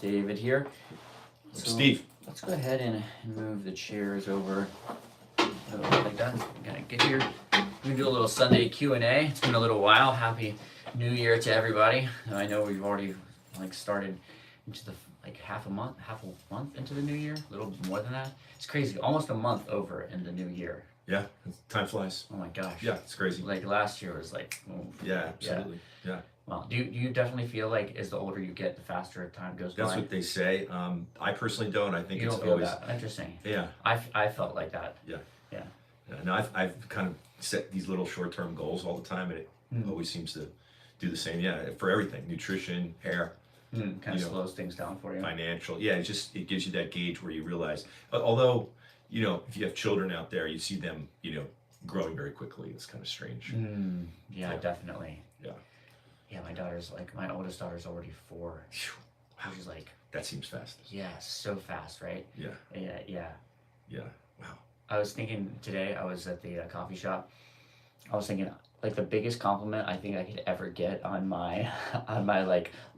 David here. So Steve. let's go ahead and move the chairs over like that. I'm gonna get here. We can do a little Sunday Q&A. It's been a little while. Happy New Year to everybody. I know we've already started into the half a month into the new year, a little more than that. It's crazy. Almost a month over in the new year. Yeah, time flies. Oh my gosh. Yeah, it's crazy. Last year was oh, yeah, absolutely. Yeah. Well, do you definitely feel like as the older you get, the faster time goes by? That's what they say. I personally don't. I think you it's don't feel always that. Interesting. Yeah. I felt like that. Yeah. Yeah. No, I've kind of set these little short-term goals all the time, and it always seems to do the same. Yeah, for everything, nutrition, hair. Kind of slows things down for you. Financial. Yeah, it gives you that gauge where you realize. Although, if you have children out there, you see them, growing very quickly. It's kind of strange. Yeah, definitely. Yeah. Yeah, my oldest daughter's already 4. Wow. She's that seems fast. Yeah, so fast, right? Yeah. Yeah. Wow. I was thinking today, I was at the coffee shop. I was thinking, the biggest compliment I think I could ever get on my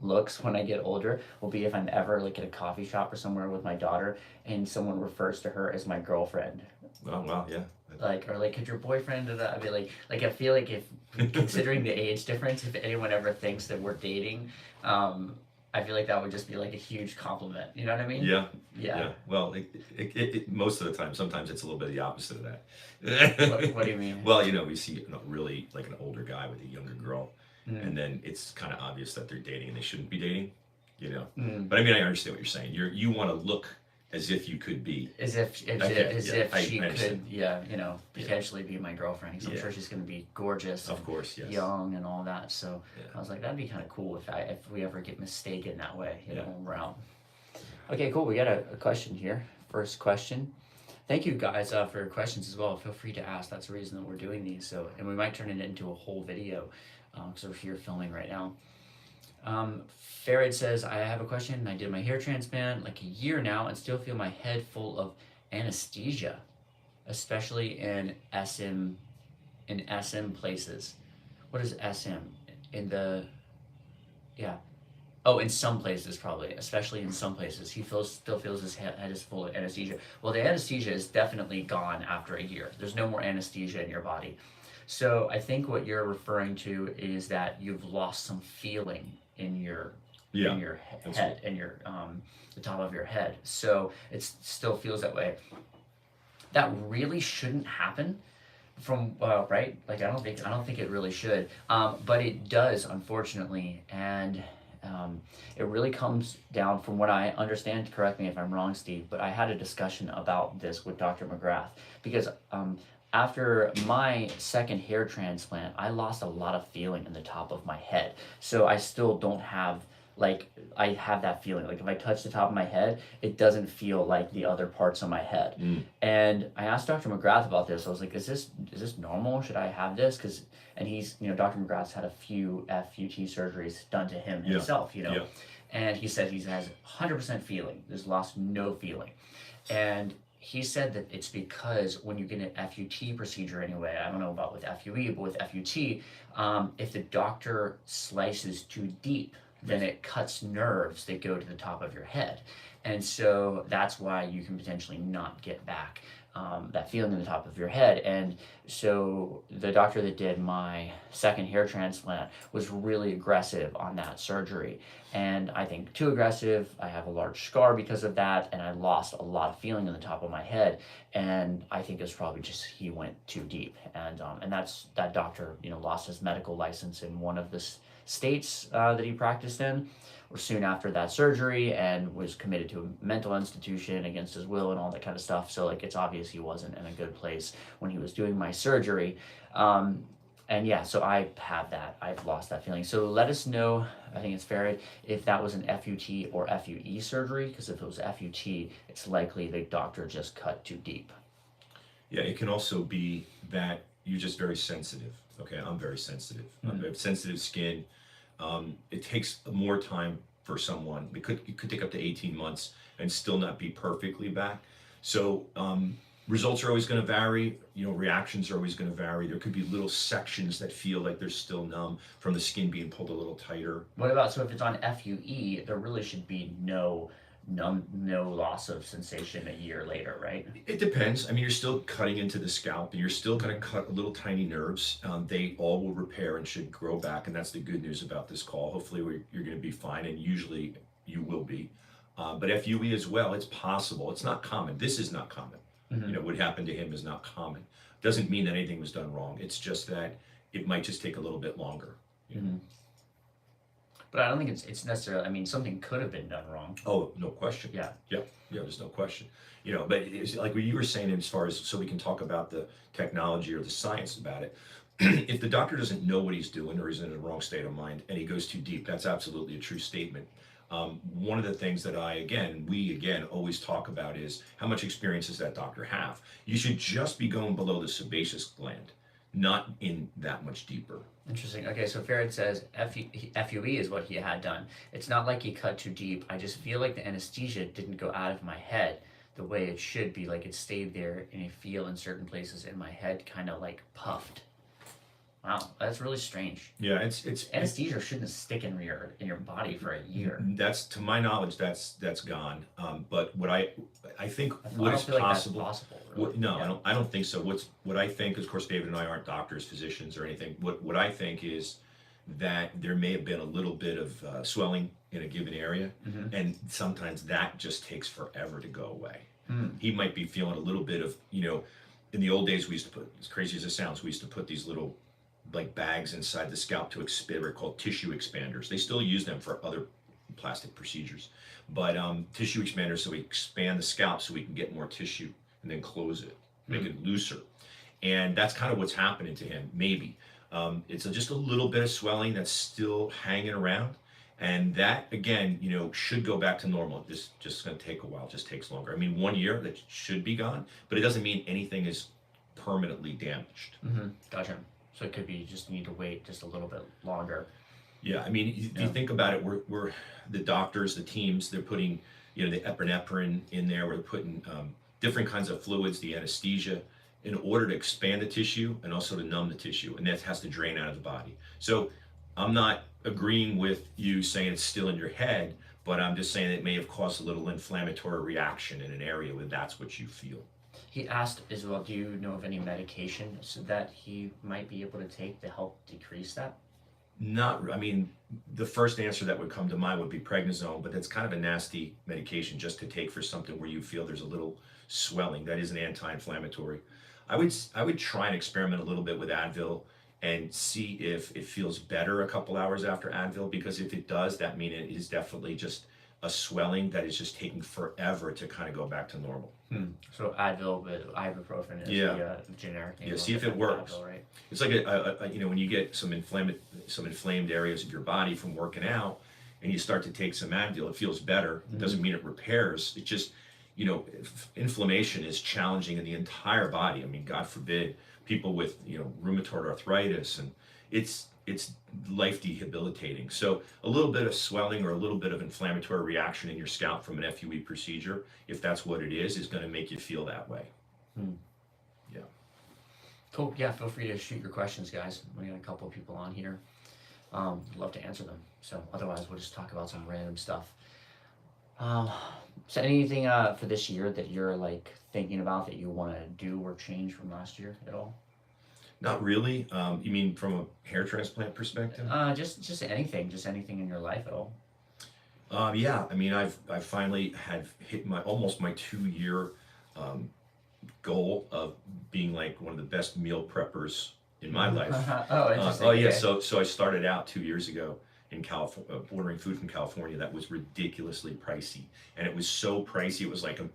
looks when I get older will be if I'm ever at a coffee shop or somewhere with my daughter and someone refers to her as my girlfriend. Oh wow, yeah. Could your boyfriend? I'd be I feel like if considering the age difference, if anyone ever thinks that we're dating, I feel like that would just be a huge compliment. You know what I mean? Yeah. Well, it most of the time, sometimes it's a little bit of the opposite of that. What do you mean? Well, we see really an older guy with a younger girl, and then it's kind of obvious that they're dating and they shouldn't be dating. But I understand what you're saying. You want to look as if you could be. As if she could, potentially be my girlfriend. Because I'm sure she's going to be gorgeous. Of course, yes. Young and all that. So I was like, that'd be kind of cool if we ever get mistaken that way, when we're out. Okay, cool. We got a question here. First question. Thank you guys for your questions as well. Feel free to ask. That's the reason that we're doing these. And we might turn it into a whole video because we're here filming right now. Farid says, I have a question. I did my hair transplant a year now and still feel my head full of anesthesia, especially in SM places. What is SM? In some places probably, especially in some places. He still feels his head is full of anesthesia. Well, the anesthesia is definitely gone after a year. There's no more anesthesia in your body. So I think what you're referring to is that you've lost some feeling in your head, in your the top of your head. So it still feels that way. That really shouldn't happen, from right? I don't think it really should, but it does, unfortunately, and it really comes down, from what I understand. Correct me if I'm wrong, Steve, but I had a discussion about this with Dr. McGrath because after my second hair transplant, I lost a lot of feeling in the top of my head. So I still don't have, I have that feeling. If I touch the top of my head, it doesn't feel like the other parts of my head. And I asked Dr. McGrath about this. I was like, is this normal? Should I have this? And he's, Dr. McGrath's had a few FUT surgeries done to him himself, And he said he has 100% feeling. There's lost no feeling. And he said that it's because when you get an FUT procedure anyway, I don't know about with FUE, but with FUT, if the doctor slices too deep, then it cuts nerves that go to the top of your head. And so that's why you can potentially not get back that feeling in the top of your head. And so the doctor that did my second hair transplant was really aggressive on that surgery. And I think too aggressive. I have a large scar because of that, and I lost a lot of feeling in the top of my head. And I think it's probably just he went too deep. And that doctor, lost his medical license in one of the states that he practiced in, or soon after that surgery, and was committed to a mental institution against his will and all that kind of stuff. So it's obvious he wasn't in a good place when he was doing my surgery. So I have that. I've lost that feeling. So let us know, I think it's fair, if that was an FUT or FUE surgery, because if it was FUT, it's likely the doctor just cut too deep. Yeah, it can also be that you're just very sensitive. Okay, I'm very sensitive. I have sensitive skin. It takes more time for someone. It could take up to 18 months and still not be perfectly back. So Results are always going to vary. Reactions are always going to vary. There could be little sections that feel like they're still numb from the skin being pulled a little tighter. What about, so if it's on FUE, there really should be no loss of sensation a year later, right? It depends. I mean, you're still cutting into the scalp, and you're still going to cut little tiny nerves. They all will repair and should grow back, and that's the good news about this call. Hopefully, you're going to be fine, and usually you will be. But FUE as well, it's possible. It's not common. This is not common. What happened to him is not common. Doesn't mean that anything was done wrong. It's just that it might just take a little bit longer. But I don't think it's necessarily, I mean, something could have been done wrong. Oh, no question. Yeah. There's no question. But it's like what you were saying, as far as, so we can talk about the technology or the science about it. If the doctor doesn't know what he's doing, or he's in the wrong state of mind and he goes too deep, that's absolutely a true statement. One of the things that we always talk about is, how much experience does that doctor have? You should just be going below the sebaceous gland, not in that much deeper. Interesting. Okay, so Farid says FUE is what he had done. It's not like he cut too deep. I just feel like the anesthesia didn't go out of my head the way it should be. Like it stayed there, and I feel in certain places in my head kind of like puffed. Wow, that's really strange. Yeah, it's anesthesia shouldn't stick in your body for a year. That's, to my knowledge, that's gone. But what I think what is possible. Like that's possible really. No, I don't think so. What I think, of course, David and I aren't doctors, physicians, or anything. What I think is that there may have been a little bit of swelling in a given area, and sometimes that just takes forever to go away. He might be feeling a little bit of, in the old days, we used to put, as crazy as it sounds, we used to put these little like bags inside the scalp to expand, they're called tissue expanders. They still use them for other plastic procedures, but tissue expanders, so we expand the scalp so we can get more tissue and then close it, make it looser. And that's kind of what's happening to him, maybe. It's just a little bit of swelling that's still hanging around, and that, again, should go back to normal. This just going to take a while, just takes longer. I mean, 1 year, that should be gone, but it doesn't mean anything is permanently damaged. Gotcha. So it could be you just need to wait just a little bit longer. Yeah, I mean, if you think about it, we're the doctors, the teams, they're putting, the epinephrine in there. We're putting different kinds of fluids, the anesthesia, in order to expand the tissue and also to numb the tissue, and that has to drain out of the body. So I'm not agreeing with you saying it's still in your head, but I'm just saying it may have caused a little inflammatory reaction in an area where that's what you feel. He asked as well, do you know of any medication that he might be able to take to help decrease that? I mean, the first answer that would come to mind would be prednisone, but that's kind of a nasty medication just to take for something where you feel there's a little swelling. That is an anti-inflammatory. I would try and experiment a little bit with Advil and see if it feels better a couple hours after Advil, because if it does, that means it is definitely just a swelling that is just taking forever to kind of go back to normal. So Advil with ibuprofen is the generic name. Yeah, see if it works. Advil, right? It's like when you get some inflamed areas of your body from working out, and you start to take some Advil, it feels better. It doesn't mean it repairs. It just, inflammation is challenging in the entire body. I mean, God forbid, people with rheumatoid arthritis, and it's life debilitating. So a little bit of swelling or a little bit of inflammatory reaction in your scalp from an FUE procedure, if that's what it is going to make you feel that way. Yeah. Cool. Yeah, feel free to shoot your questions, guys. We got a couple of people on here. Love to answer them. So otherwise, we'll just talk about some random stuff. So anything for this year that you're like thinking about that you want to do or change from last year at all? Not really. You mean from a hair transplant perspective? Just anything in your life at all. Yeah, I mean, I've finally had hit almost my 2-year goal of being like one of the best meal preppers in my life. Oh, interesting. Yeah. Okay. So I started out 2 years ago in California, ordering food from California that was ridiculously pricey, and it was so pricey it was like a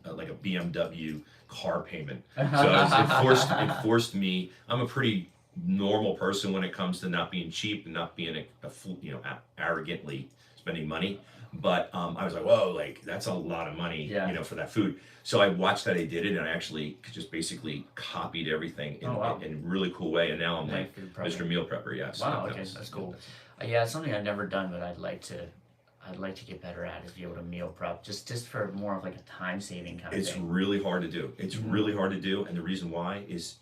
BMW car payment. So it forced me. I'm a pretty normal person when it comes to not being cheap and not being arrogantly spending money. But I was like, whoa, like that's a lot of money, for that food. So I watched that I did it, and I actually just basically copied everything in a really cool way. And now I'm like Mr. Meal Prepper. Yes. Wow. Okay, that's cool. Yeah, it's something I've never done, but I'd like I'd like to get better at is be able to meal prep, just for more of like a time saving kind of It's thing. really hard to do. It's really hard to do, and the reason why is,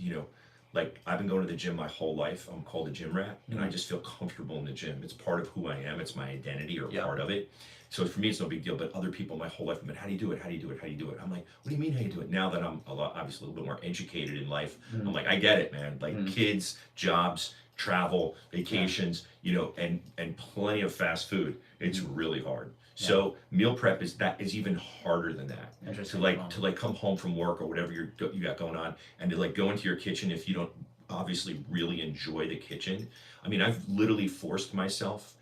like I've been going to the gym my whole life. I'm called a gym rat, and I just feel comfortable in the gym. It's part of who I am. It's my identity or Yeah. part of it. So for me, it's no big deal. But other people, my whole life, have been, how do you do it? How do you do it? How do you do it? I'm like, what do you mean how you do it? Now that I'm obviously a little bit more educated in life, I'm like, I get it, man. Like kids, jobs, travel, vacations, and plenty of fast food. It's really hard. So meal prep is even harder than that. Interesting. To like come home from work or whatever you got going on, and to like go into your kitchen if you don't obviously really enjoy the kitchen. I mean, I've literally forced myself.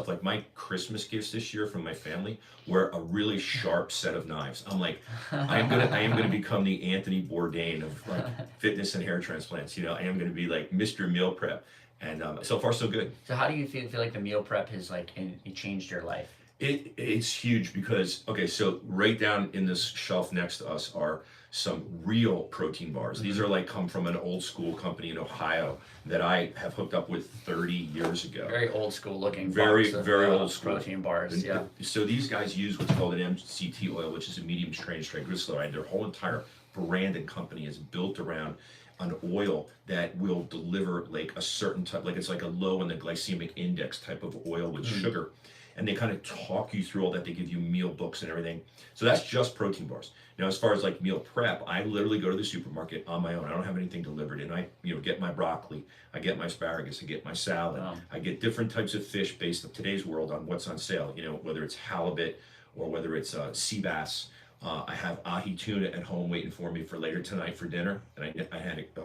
Like my Christmas gifts this year from my family were a really sharp set of knives. I'm like, I am gonna become the Anthony Bourdain of like fitness and hair transplants. I am gonna be like Mr. Meal Prep, and so far so good. So how do you feel like the meal prep has like it changed your life? It's huge because, okay, so right down in this shelf next to us are some real protein bars. These are like come from an old school company in Ohio that I have hooked up with 30 years ago. Very old school looking. Very, box of, very old school. protein bars. Yeah. So these guys use what's called an MCT oil, which is a medium chain triglyceride. Their whole entire brand and company is built around an oil that will deliver like a certain type, like it's like a low in the glycemic index type of oil with sugar. And they kind of talk you through all that. They give you meal books and everything. So that's just protein bars. Now, as far as like meal prep, I literally go to the supermarket on my own. I don't have anything delivered, and I, get my broccoli, I get my asparagus, I get my salad, I get different types of fish based on today's world on what's on sale. Whether it's halibut or whether it's sea bass. I have ahi tuna at home waiting for me for later tonight for dinner, and I had to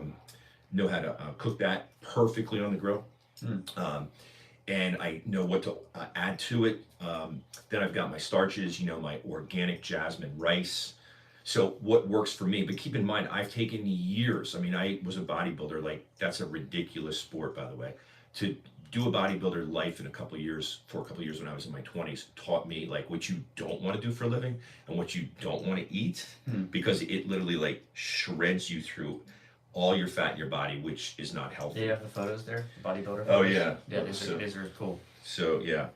know how to cook that perfectly on the grill. And I know what to add to it. Then I've got my starches, my organic jasmine rice. So what works for me, but keep in mind, I've taken years. I mean, I was a bodybuilder, like that's a ridiculous sport, by the way. To do a bodybuilder life for a couple of years when I was in my 20s, taught me like what you don't want to do for a living and what you don't want to eat, because it literally like shreds you through all your fat in your body, which is not healthy. Do you have the photos there? Bodybuilder photos? Oh yeah. Yeah, these are cool. So yeah.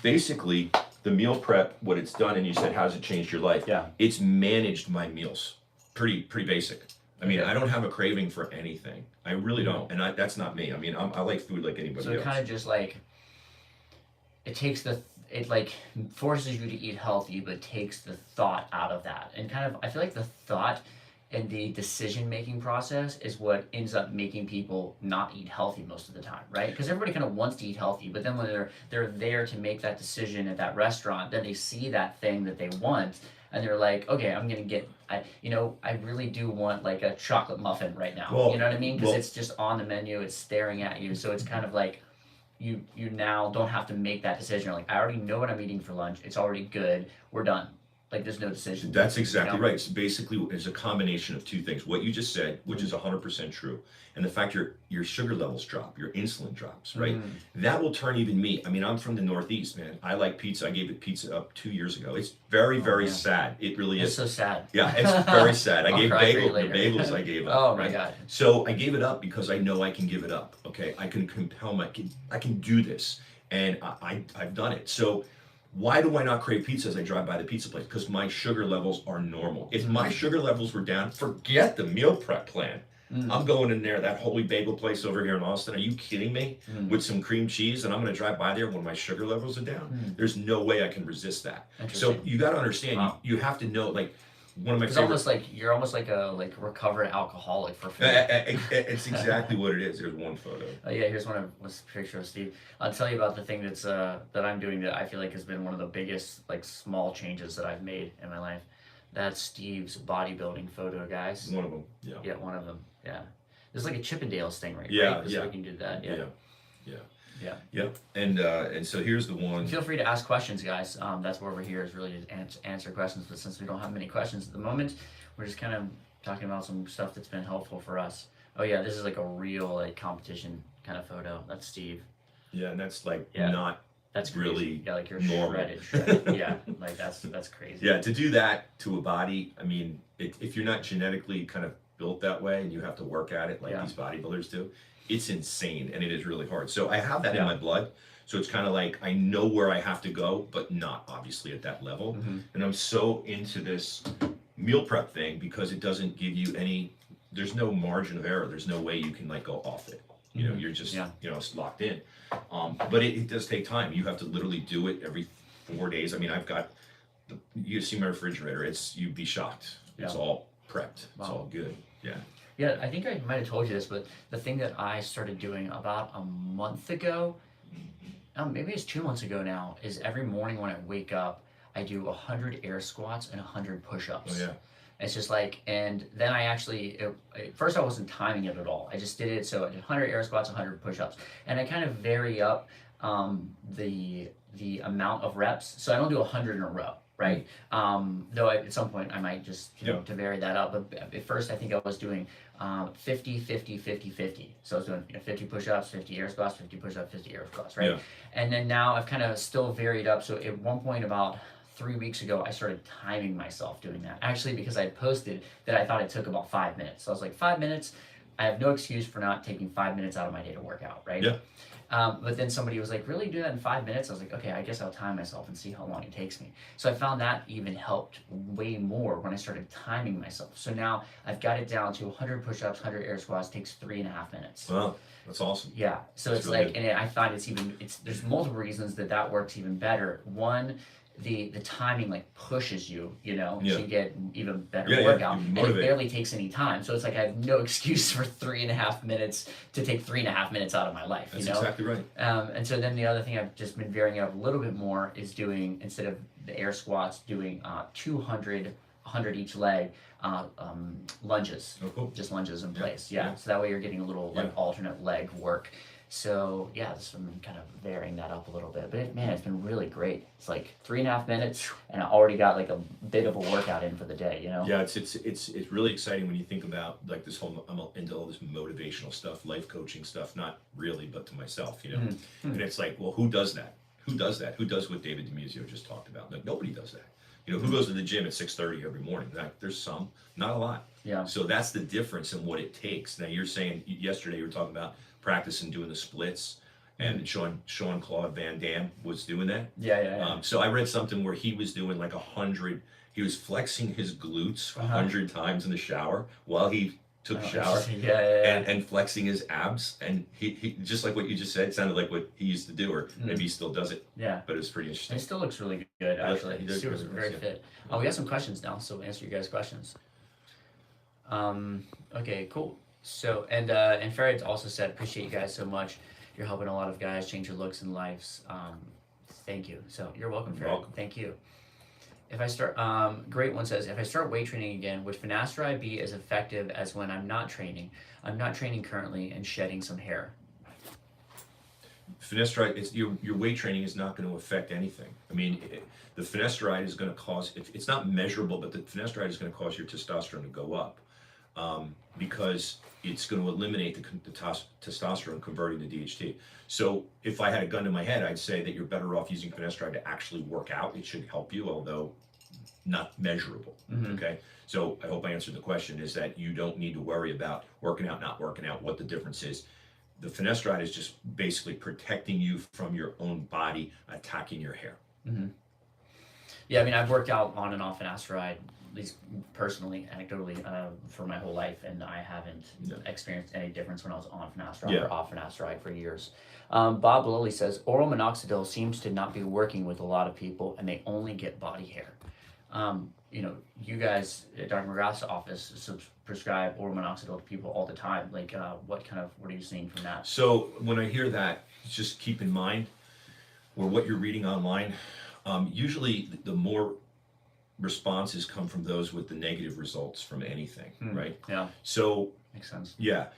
Basically the meal prep, what it's done, and you said, how's it changed your life? Yeah. It's managed my meals. Pretty basic. I mean, I don't have a craving for anything. I really don't. And that's not me. I mean, I like food like anybody else. So it kind of just like, it like forces you to eat healthy, but takes the thought out of that. And kind of, I feel like the thought and the decision-making process is what ends up making people not eat healthy most of the time, right? Because everybody kind of wants to eat healthy, but then when they're there to make that decision at that restaurant, then they see that thing that they want, and they're like, okay, I'm gonna get, I really do want like a chocolate muffin right now. Well, you know what I mean? Because it's just on the menu, it's staring at you, so it's kind of like you now don't have to make that decision. You're like, I already know what I'm eating for lunch. It's already good. We're done. Like there's no decision. That's exactly right. So basically, it's a combination of two things. What you just said, which is 100% true, and the fact your sugar levels drop, your insulin drops, right? That will turn even me. I mean, I'm from the Northeast, man. I like pizza. I gave it pizza up 2 years ago. It's very, very sad. It really It's is. so sad. Yeah, it's very sad. I I'll gave cry for you the later. bagels I gave up. Oh my right? God. So I gave it up because I know I can give it up. Okay, I can compel I can do this, and I've done it. So why do I not crave pizza as I drive by the pizza place? Because my sugar levels are normal. If my sugar levels were down, forget the meal prep plan. I'm going in there, that Holy Bagel place over here in Austin. Are you kidding me? With some cream cheese, and I'm going to drive by there when my sugar levels are down? There's no way I can resist that. So you got to understand, you have to know, like, one of my favorite... You're almost like a recovered alcoholic for food. It's exactly what it is. There's one photo. Oh yeah, here's a picture of Steve. I'll tell you about the thing that I'm doing that I feel like has been one of the biggest like small changes that I've made in my life. That's Steve's bodybuilding photo, guys. One of them. Yeah. Yeah, one of them. Yeah. There's like a Chippendales thing, right? Yeah, right? yeah. We can do that. Yeah. Yeah. And so here's the one. Feel free to ask questions, guys. That's where we're here, is really to answer questions. But since we don't have many questions at the moment, we're just kind of talking about some stuff that's been helpful for us. Oh yeah, this is like a real like competition kind of photo. That's Steve. Yeah, and that's like that's crazy. really like you're normal. shredded. Yeah, like that's crazy. Yeah, to do that to a body, I mean, if you're not genetically kind of built that way and you have to work at it like these bodybuilders do, it's insane, and it is really hard. So I have that in my blood. So it's kind of like I know where I have to go, but not obviously at that level. And I'm so into this meal prep thing because it doesn't give you any, there's no margin of error. There's no way you can like go off it. You know, you're just, you know, it's locked in. But it does take time. You have to literally do it every 4 days. I mean, I've got, you see my refrigerator, you'd be shocked. It's all prepped. It's all good. Yeah. Yeah, I think I might have told you this, but the thing that I started doing about a month ago, maybe it's 2 months ago now, is every morning when I wake up, I do 100 air squats and 100 push-ups. Oh, yeah. It's just like, and then I actually, at first I wasn't timing it at all. I just did it, so I did 100 air squats, 100 push-ups. And I kind of vary up the amount of reps, so I don't do 100 in a row. Right. Though at some point I might just, you know, to vary that up. But at first I think I was doing 50, 50, 50, 50. So I was doing 50 push-ups, 50 air squats, 50 push-ups, 50 air squats, right? Yeah. And then now I've kind of still varied up. So at one point about 3 weeks ago, I started timing myself doing that. Actually, because I posted that I thought it took about 5 minutes. So I was like, 5 minutes, I have no excuse for not taking 5 minutes out of my day to work out, right? Yeah. But then somebody was like, really do that in 5 minutes? I was like, okay, I guess I'll time myself and see how long it takes me. So I found that even helped way more when I started timing myself. So now I've got it down to 100 push-ups, 100 air squats, takes 3.5 minutes. Wow, that's awesome. Yeah, so that's it's really like, good. And I find there's multiple reasons that works even better. One, the timing like pushes you, you know, so you get even better workout. And it barely takes any time. So it's like I have no excuse for 3.5 minutes to take 3.5 minutes out of my life. That's you know? Exactly right. And so then the other thing I've just been varying out a little bit more is doing, instead of the air squats, doing 200, 100 each leg, lunges. Oh, cool. Just lunges in place. Yeah. So that way you're getting a little like alternate leg work. So yeah, just been kind of varying that up a little bit, but it's been really great. It's like 3.5 minutes, and I already got like a bit of a workout in for the day, you know? Yeah, it's really exciting when you think about like this whole, I'm into all this motivational stuff, life coaching stuff, not really, but to myself, you know? And it's like, well, who does that? Who does that? Who does what David DiMuzio just talked about? Like, nobody does that. You know, who goes to the gym at 6:30 every morning? There's some, not a lot. Yeah. So that's the difference in what it takes. Now you're saying, yesterday you were talking about practicing doing the splits, and Jean-Claude Van Damme was doing that. Yeah. So I read something where he was doing like 100, he was flexing his glutes 100 times in the shower while he took a shower. And flexing his abs, and he just like what you just said, it sounded like what he used to do, or maybe he still does it. Yeah. But it was pretty interesting. He still looks really good, actually. He's very fit. Oh, we got some questions now, so we'll answer you guys' questions. Okay, cool. So, and Farid also said, appreciate you guys so much. You're helping a lot of guys change their looks and lives. Thank you. So you're welcome, Farid. Welcome. Thank you. If I start, great one says, if I start weight training again, would Finasteride be as effective as when I'm not training? I'm not training currently and shedding some hair. Finasteride, your weight training is not going to affect anything. I mean, the Finasteride is going to cause, it's not measurable, but the Finasteride is going to cause your testosterone to go up. Because it's going to eliminate the testosterone converting to DHT. So if I had a gun to my head, I'd say that you're better off using Finasteride to actually work out. It should help you, although not measurable. Okay. So I hope I answered the question, is that you don't need to worry about working out, not working out, what the difference is. The Finasteride is just basically protecting you from your own body attacking your hair. Yeah, I mean, I've worked out on and off Finasteride, at least personally, anecdotally, for my whole life, and I haven't experienced any difference when I was on Finasteride or off Finasteride for years. Bob Lilly says, oral minoxidil seems to not be working with a lot of people, and they only get body hair. You know, you guys at Dr. McGrath's office prescribe oral minoxidil to people all the time. Like, what are you seeing from that? So when I hear that, just keep in mind, or what you're reading online, usually the more responses come from those with the negative results from anything, right? Yeah. So makes sense. Yeah.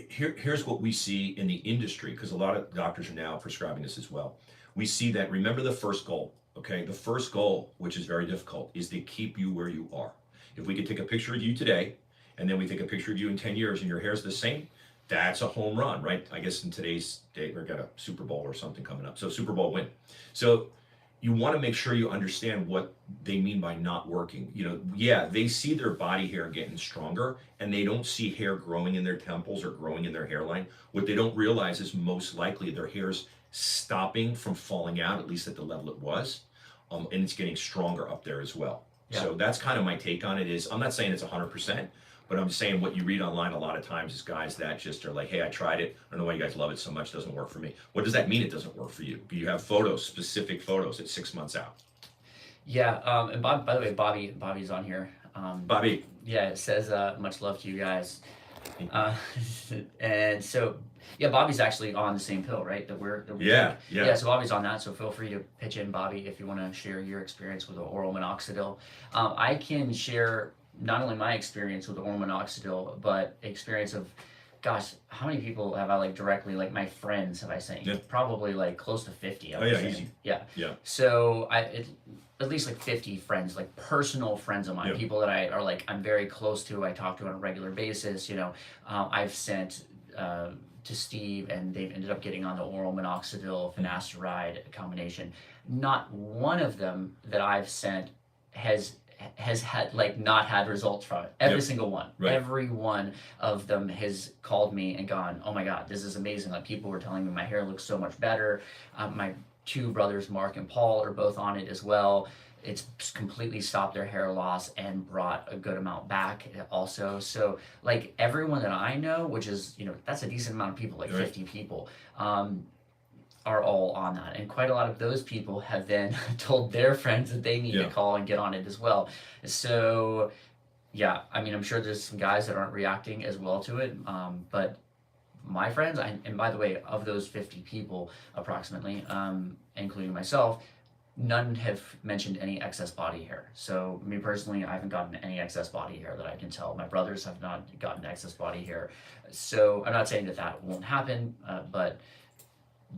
Here's what we see in the industry, because a lot of doctors are now prescribing this as well. We see that, remember the first goal, okay? The first goal, which is very difficult, is to keep you where you are. If we could take a picture of you today, and then we take a picture of you in 10 years and your hair's the same, that's a home run, right? I guess in today's day, we've got a Super Bowl or something coming up. So Super Bowl win. So you want to make sure you understand what they mean by not working. You know, yeah, they see their body hair getting stronger, and they don't see hair growing in their temples or growing in their hairline. What they don't realize is most likely their hair's stopping from falling out, at least at the level it was, and it's getting stronger up there as well. Yeah. So that's kind of my take on it. Is I'm not saying it's 100%, but I'm saying what you read online a lot of times is guys that just are like, hey, I tried it. I don't know why you guys love it so much. It doesn't work for me. What does that mean? It doesn't work for you? You have photos, specific photos at 6 months out. Yeah, and by the way, Bobby's on here. Bobby. Yeah, it says much love to you guys. And so, yeah, Bobby's actually on the same pill, right? That we're Yeah. yeah. So Bobby's on that. So feel free to pitch in, Bobby, if you want to share your experience with the oral minoxidil. I can share not only my experience with the oral minoxidil, but experience of, gosh, how many people have I like directly, like my friends have I seen? Yeah. Probably like close to 50. Oh yeah, easy. Yeah. Yeah. So at least like 50 friends, like personal friends of mine, Yeah. people that I'm very close to, I talk to on a regular basis. I've sent to Steve, and they've ended up getting on the oral minoxidil, finasteride combination. Not one of them that I've sent has had not had results from it. Every single one. Right. Every one of them has called me and gone, oh my God, this is amazing. Like, people were telling me my hair looks so much better. My two brothers, Mark and Paul, are both on it as well. It's completely stopped their hair loss and brought a good amount back also. So like everyone that I know, which is, that's a decent amount of people, like 50 people, are all on that. And quite a lot of those people have then told their friends that they need to call and get on it as well. So yeah, I mean, I'm sure there's some guys that aren't reacting as well to it. But my friends, and by the way, of those 50 people approximately, including myself, none have mentioned any excess body hair. So me personally, I haven't gotten any excess body hair that I can tell. My brothers have not gotten excess body hair. So I'm not saying that won't happen, but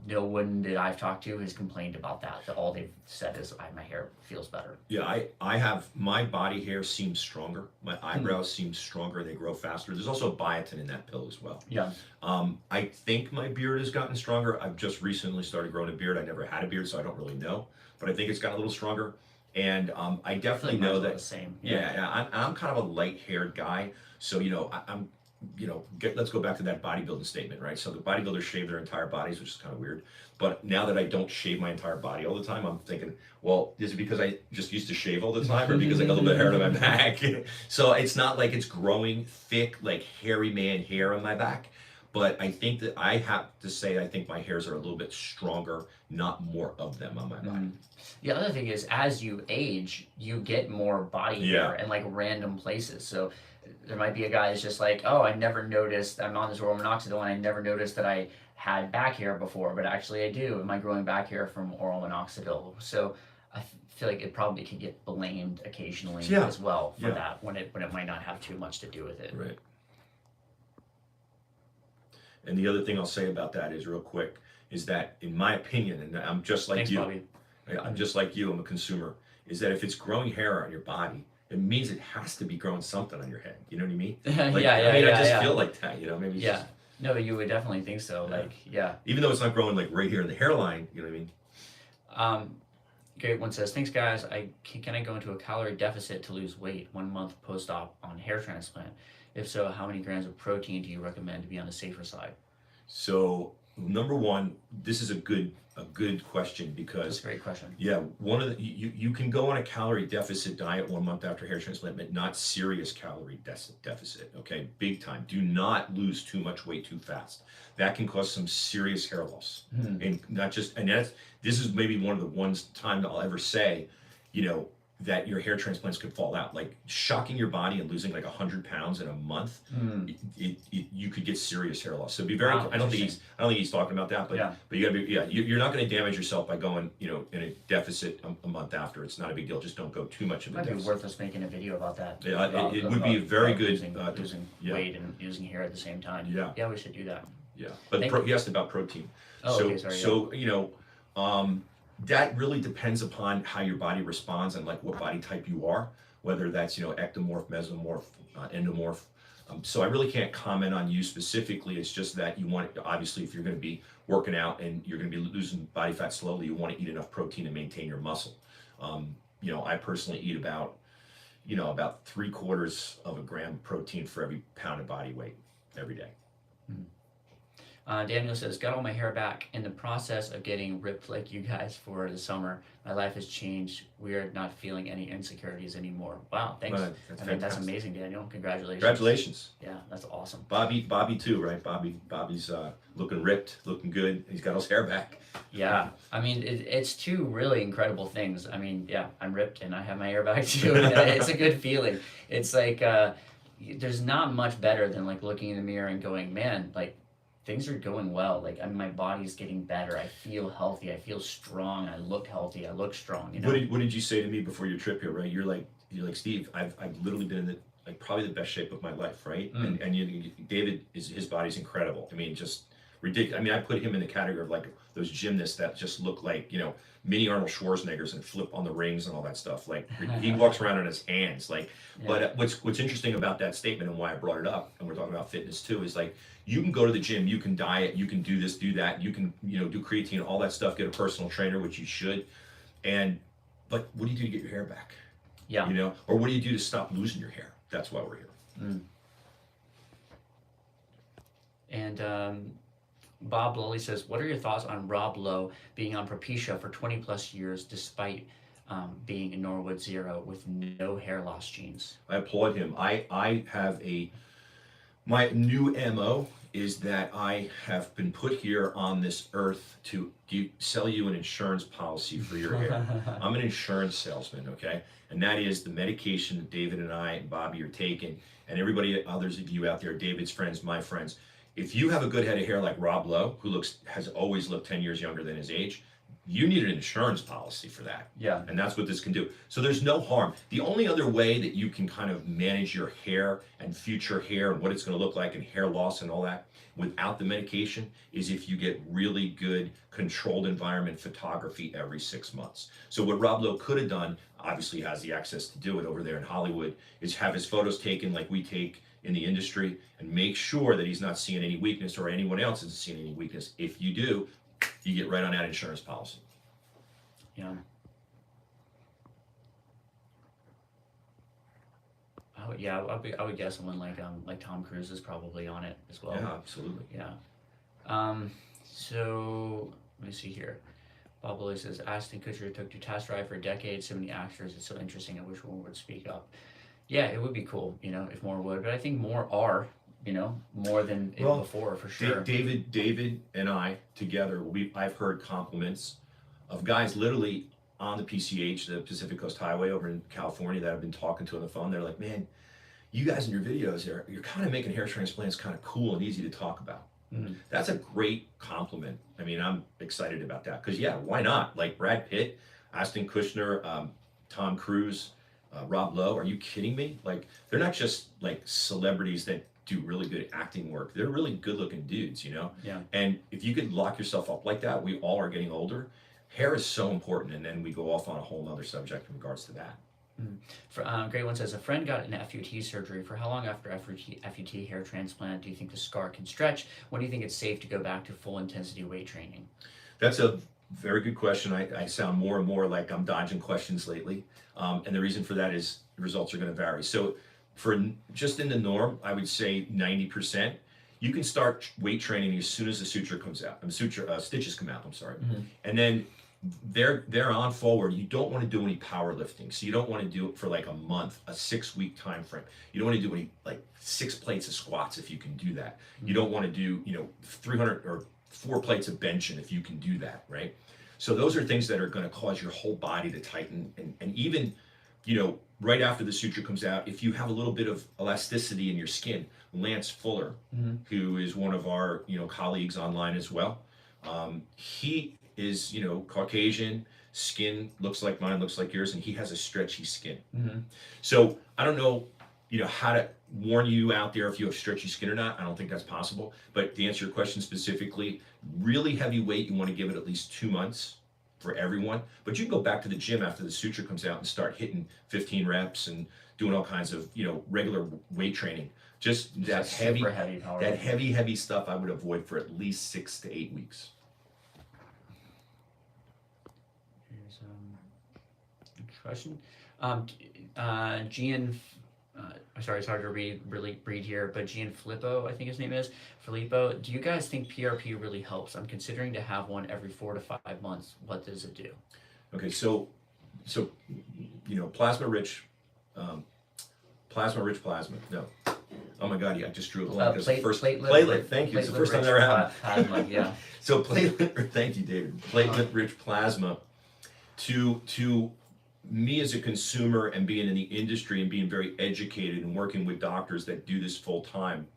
no one that I've talked to has complained about that. All they've said is my hair feels better. Yeah, I have, my body hair seems stronger. My eyebrows seem stronger. They grow faster. There's also biotin in that pill as well. Yeah. I think my beard has gotten stronger. I've just recently started growing a beard. I never had a beard, so I don't really know. But I think it's gotten a little stronger. And I definitely know that. The same. Yeah, I'm kind of a light-haired guy. So, I'm let's go back to that bodybuilding statement, right? So the bodybuilders shave their entire bodies, which is kind of weird. But now that I don't shave my entire body all the time, I'm thinking, well, is it because I just used to shave all the time, or because I got a little bit of hair on my back? So it's not like it's growing thick, like hairy man hair on my back. But I think that I have to say, I think my hairs are a little bit stronger, not more of them on my body. The other thing is, as you age, you get more body hair in like random places. So there might be a guy that's just like, oh, I never noticed, I'm on this oral minoxidil and I never noticed that I had back hair before, but actually I do. Am I growing back hair from oral minoxidil? So I feel like it probably could get blamed occasionally as well for that, when it might not have too much to do with it. Right. And the other thing I'll say about that is, real quick, is that in my opinion, and I'm just like you, Bobby. I'm just like you, I'm a consumer, is that if it's growing hair on your body, it means it has to be growing something on your head. You know what I mean? Like, I just feel like that, maybe it's just, no, you would definitely think so. Even though it's not growing like right here in the hairline, you know what I mean? Great one says, thanks guys, can I go into a calorie deficit to lose weight 1 month post-op on hair transplant? If so, how many grams of protein do you recommend to be on the safer side? So number one, this is a good question, because that's a great question. Yeah, one of the you can go on a calorie deficit diet 1 month after hair transplant, but not serious calorie deficit. Okay, big time. Do not lose too much weight too fast. That can cause some serious hair loss, and not just. And this is maybe one of the time that I'll ever say, that your hair transplants could fall out. Like shocking your body and losing like 100 pounds in a month, you could get serious hair loss. So be very. Wow, I don't think he's talking about that, but you gotta be. Yeah, you're not going to damage yourself by going in a deficit a month after. It's not a big deal. Just don't go too much of a deficit. Might be worth us making a video about that. Yeah, it would be very good. Losing weight and using hair at the same time. Yeah, we should do that. Yeah, but you asked about protein. Oh, okay, sorry. So that really depends upon how your body responds and like what body type you are, whether that's ectomorph, mesomorph, endomorph. So I really can't comment on you specifically. It's just that you want, obviously, if you're going to be working out and you're going to be losing body fat slowly, you want to eat enough protein to maintain your muscle. I personally eat about 3/4 of a gram of protein for every pound of body weight every day. Daniel says, got all my hair back in the process of getting ripped like you guys for the summer. My life has changed. We are not feeling any insecurities anymore. Wow, thanks. Well, that's I mean, that's fantastic. amazing, Daniel. Congratulations. Congratulations. Yeah, that's awesome. Bobby too, right? Bobby's looking ripped, looking good. He's got his hair back. Yeah, I mean, it's two really incredible things. I mean, yeah, I'm ripped and I have my hair back too. It's a good feeling. It's like, there's not much better than like looking in the mirror and going, man, like things are going well. Like, I mean, my body's getting better. I feel healthy. I feel strong. I look healthy. I look strong. You know. What did you say to me before your trip here? Right, you're like Steve. I've literally been in the like probably the best shape of my life, right? And David his body's incredible. I mean, just ridiculous. I mean, I put him in the category of like those gymnasts that just look like mini Arnold Schwarzeneggers and flip on the rings and all that stuff. Like he walks around on his hands. Like, yeah. But what's interesting about that statement and why I brought it up, and we're talking about fitness too, is like you can go to the gym, you can diet, you can do this, do that, you can do creatine, all that stuff. Get a personal trainer, which you should. But what do you do to get your hair back? Yeah. Or what do you do to stop losing your hair? That's why we're here. And Bob Lully says, what are your thoughts on Rob Lowe being on Propecia for 20 plus years despite being in Norwood Zero with no hair loss genes? I applaud him. I have my new MO is that I have been put here on this earth to sell you an insurance policy for your hair. I'm an insurance salesman, okay? And that is the medication that David and I and Bobby are taking, and everybody, others of you out there, David's friends, my friends. If you have a good head of hair like Rob Lowe, who has always looked 10 years younger than his age, you need an insurance policy for that. Yeah. And that's what this can do. So there's no harm. The only other way that you can kind of manage your hair and future hair and what it's going to look like and hair loss and all that without the medication is if you get really good controlled environment photography every 6 months. So what Rob Lowe could have done, obviously has the access to do it over there in Hollywood, is have his photos taken like we take in the industry and make sure that he's not seeing any weakness or anyone else isn't seeing any weakness. If you do, you get right on that insurance policy. Yeah. I would guess someone like Tom Cruise is probably on it as well. Yeah, absolutely. Yeah. So let me see here. Bob Lilly says, Ashton Kutcher took to Finasteride for decades. So many actors. It's so interesting. I wish one would speak up. Yeah, it would be cool, if more would. But I think more are, more than before for sure. David and I together, I've heard compliments of guys literally on the PCH, the Pacific Coast Highway over in California, that I've been talking to on the phone. They're like, man, you guys in your videos, you're kind of making hair transplants kind of cool and easy to talk about. Mm-hmm. That's a great compliment. I mean, I'm excited about that because why not? Like Brad Pitt, Ashton Kutcher, Tom Cruise, Rob Lowe, are you kidding me? Like, they're not just like celebrities that do really good acting work. They're really good looking dudes, Yeah. And if you could lock yourself up like that, we all are getting older. Hair is so important, and then we go off on a whole other subject in regards to that. Great One says, a friend got an FUT surgery. For how long after FUT hair transplant do you think the scar can stretch? When do you think it's safe to go back to full intensity weight training? That's a very good question. I sound more and more like I'm dodging questions lately. And the reason for that is the results are going to vary. So for just in the norm, I would say 90%. You can start weight training as soon as the suture comes out. Stitches come out, I'm sorry. Mm-hmm. And then they're on forward. You don't want to do any powerlifting. So you don't want to do it for like a month, a 6-week time frame. You don't want to do any like 6 plates of squats if you can do that. Mm-hmm. You don't want to do, 300 or 4 plates of benching if you can do that, right? So those are things that are going to cause your whole body to tighten. And even, right after the suture comes out, if you have a little bit of elasticity in your skin, Lance Fuller, mm-hmm. who is one of our, colleagues online as well, he is, Caucasian, skin looks like mine, looks like yours, and he has a stretchy skin. Mm-hmm. So I don't know, how to warn you out there if you have stretchy skin or not. I don't think that's possible. But to answer your question specifically, really heavy weight, you want to give it at least 2 months for everyone. But you can go back to the gym after the suture comes out and start hitting 15 reps and doing all kinds of, regular weight training. Just that heavy stuff I would avoid for at least 6 to 8 weeks. Here's next question. Gian sorry, it's hard to read here, but Gianfilippo, I think his name is, Filippo, do you guys think PRP really helps? I'm considering to have one every 4 to 5 months. What does it do? Okay, so plasma rich plasma. No. Oh my God, yeah, I just drew a blank. Platelet. Thank you. It's the first time I ever had plasma, yeah. So platelet. Thank you, David. Platelet rich plasma. To me as a consumer and being in the industry and being very educated and working with doctors that do this full time,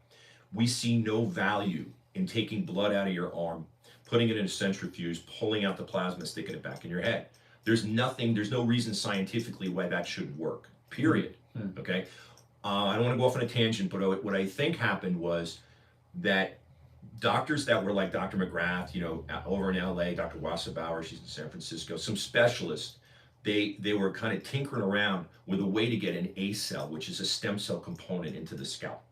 we see no value in taking blood out of your arm, putting it in a centrifuge, pulling out the plasma, sticking it back in your head. There's no reason scientifically why that should work, period. Okay? I don't want to go off on a tangent, but what I think happened was that doctors that were like Dr. McGrath, over in LA, Dr. Wasserbauer, she's in San Francisco, some specialists, they were kind of tinkering around with a way to get an A cell, which is a stem cell component, into the scalp.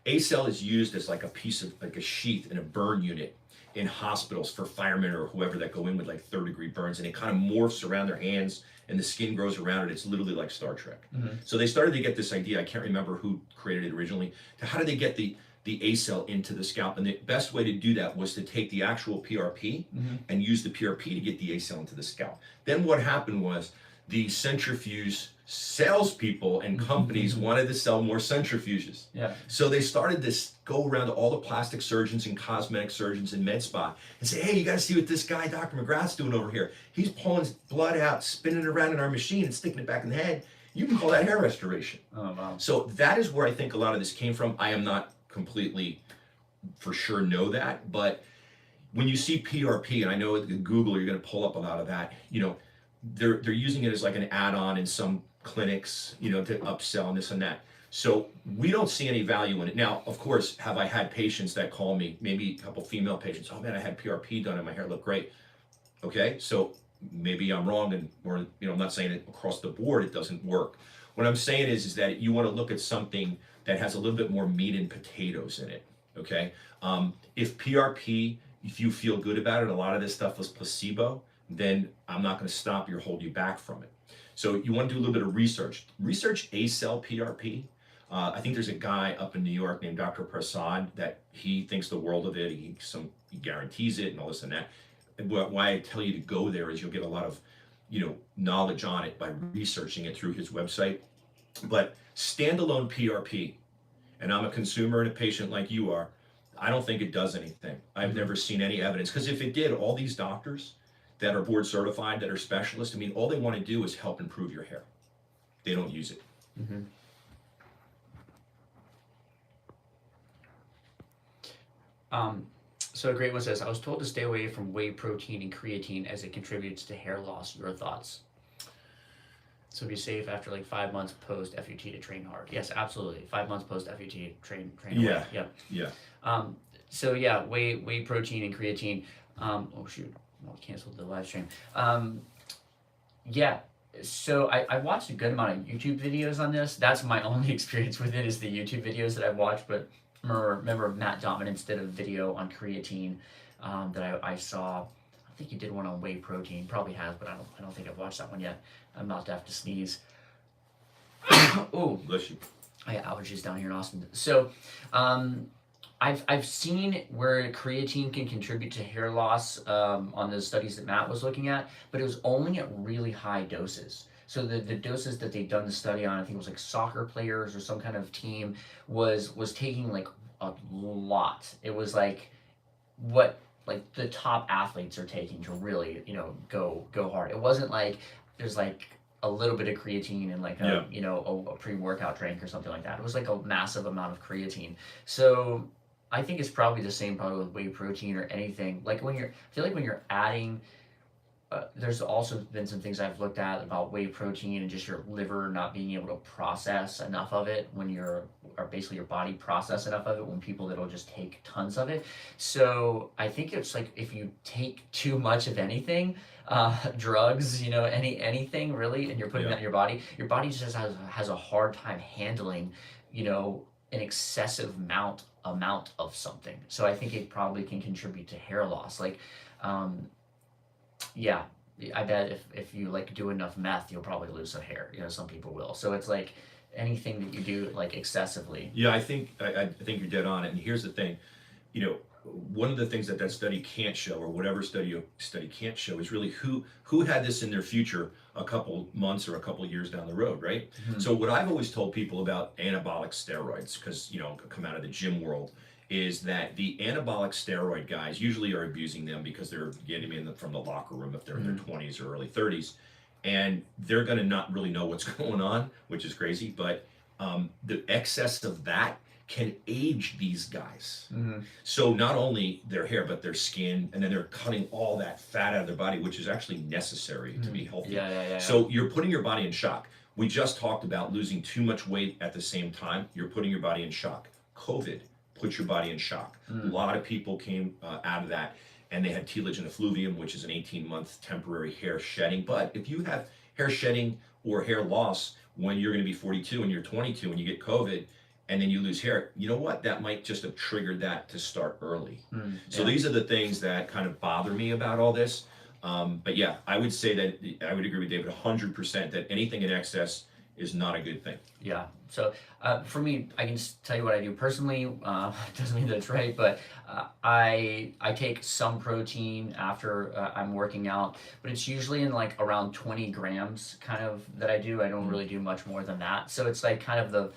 A cell is used as like a sheath in a burn unit in hospitals for firemen or whoever that go in with like 3rd-degree burns, and it kind of morphs around their hands and the skin grows around it. It's literally like Star Trek. So they started to get this idea, I can't remember who created it originally, to how do they get the A cell into the scalp? And the best way to do that was to take the actual PRP and use the PRP to get the A cell into the scalp. Then what happened was the centrifuge salespeople and companies wanted to sell more centrifuges. Yeah. So they started this go around to all the plastic surgeons and cosmetic surgeons and med spa and say, hey, you got to see what this guy, Dr. McGrath's doing over here. He's pulling blood out, spinning it around in our machine and sticking it back in the head. You can call that hair restoration. Oh, wow. So that is where I think a lot of this came from. I am not completely for sure know that, but when you see PRP, and I know at Google you're going to pull up a lot of that, they're using it as like an add-on in some clinics, to upsell and this and that. So we don't see any value in it. Now, of course, have I had patients that call me, maybe a couple female patients, oh man, I had PRP done and my hair looked great. Okay, so maybe I'm wrong, or I'm not saying it across the board it doesn't work. What I'm saying is that you want to look at something that has a little bit more meat and potatoes in it. Okay, if PRP, if you feel good about it, a lot of this stuff was placebo, then I'm not going to stop you or hold you back from it. So you want to do a little bit of research. Research A-cell PRP. I think there's a guy up in New York named Dr. Prasad that he thinks the world of it. He guarantees it and all this and that. And why I tell you to go there is you'll get a lot of knowledge on it by researching it through his website. But standalone PRP, and I'm a consumer and a patient like you are, I don't think it does anything. I've never seen any evidence, because if it did, all these doctors that are board certified, that are specialists, all they want to do is help improve your hair. They don't use it. So a great one says, I was told to stay away from whey protein and creatine as it contributes to hair loss. Your thoughts? So be safe after like 5 months post FUT to train hard. Yes, absolutely. 5 months post FUT, train Yeah. away. Yeah. So yeah, whey protein and creatine. Oh shoot, well, canceled the live stream. Yeah. So I watched a good amount of YouTube videos on this. That's my only experience with it, is the YouTube videos that I've watched. But remember Matt Dominance did a video on creatine that I saw. I think he did one on whey protein. Probably has, but I don't think I've watched that one yet. I'm about to have to sneeze. Oh, bless you. I have allergies down here in Austin. So, I've seen where creatine can contribute to hair loss on the studies that Matt was looking at, but it was only at really high doses. So the doses that they'd done the study on, I think it was like soccer players or some kind of team, was taking like a lot. It was like what like the top athletes are taking to really go hard. It wasn't like there's like a little bit of creatine and like a pre-workout drink or something like that. It was like a massive amount of creatine. So I think it's probably the same probably with whey protein or anything. Like I feel like when you're adding, there's also been some things I've looked at about whey protein and just your liver not being able to process enough of it or basically your body process enough of it when people that'll just take tons of it. So I think it's like if you take too much of anything, drugs, anything really, and you're putting that in your body just has a hard time handling, an excessive amount of something. So I think it probably can contribute to hair loss. Like, yeah, I bet if you like do enough meth, you'll probably lose some hair. Some people will. So it's like anything that you do like excessively. Yeah, I think you're dead on it. And here's the thing, you know, one of the things that that study can't show, or whatever study can't show, is really who had this in their future a couple months or a couple years down the road, right? Mhm. So what I've always told people about anabolic steroids, because you know, come out of the gym world, is that the anabolic steroid guys usually are abusing them because they're getting them from the locker room if they're in their 20s or early 30s, and they're going to not really know what's going on, which is crazy. But the excess of that can age these guys. Mhm. So not only their hair, but their skin, and then they're cutting all that fat out of their body, which is actually necessary to be healthy. Yeah. So you're putting your body in shock. We just talked about losing too much weight at the same time. You're putting your body in shock. COVID put your body in shock. A lot of people came out of that, and they had telogen effluvium, which is an 18-month temporary hair shedding. But if you have hair shedding or hair loss when you're going to be 42 and you're 22 and you get COVID, and then you lose hair, you know what? That might just have triggered that to start early. So these are the things that kind of bother me about all this. But yeah, I would say that I would agree with David 100% that anything in excess is not a good thing. Yeah. So for me, I can just tell you what I do personally. Doesn't mean that it's right, but I take some protein after I'm working out, but it's usually in like around 20 grams kind of that I do. I don't really do much more than that. So it's like kind of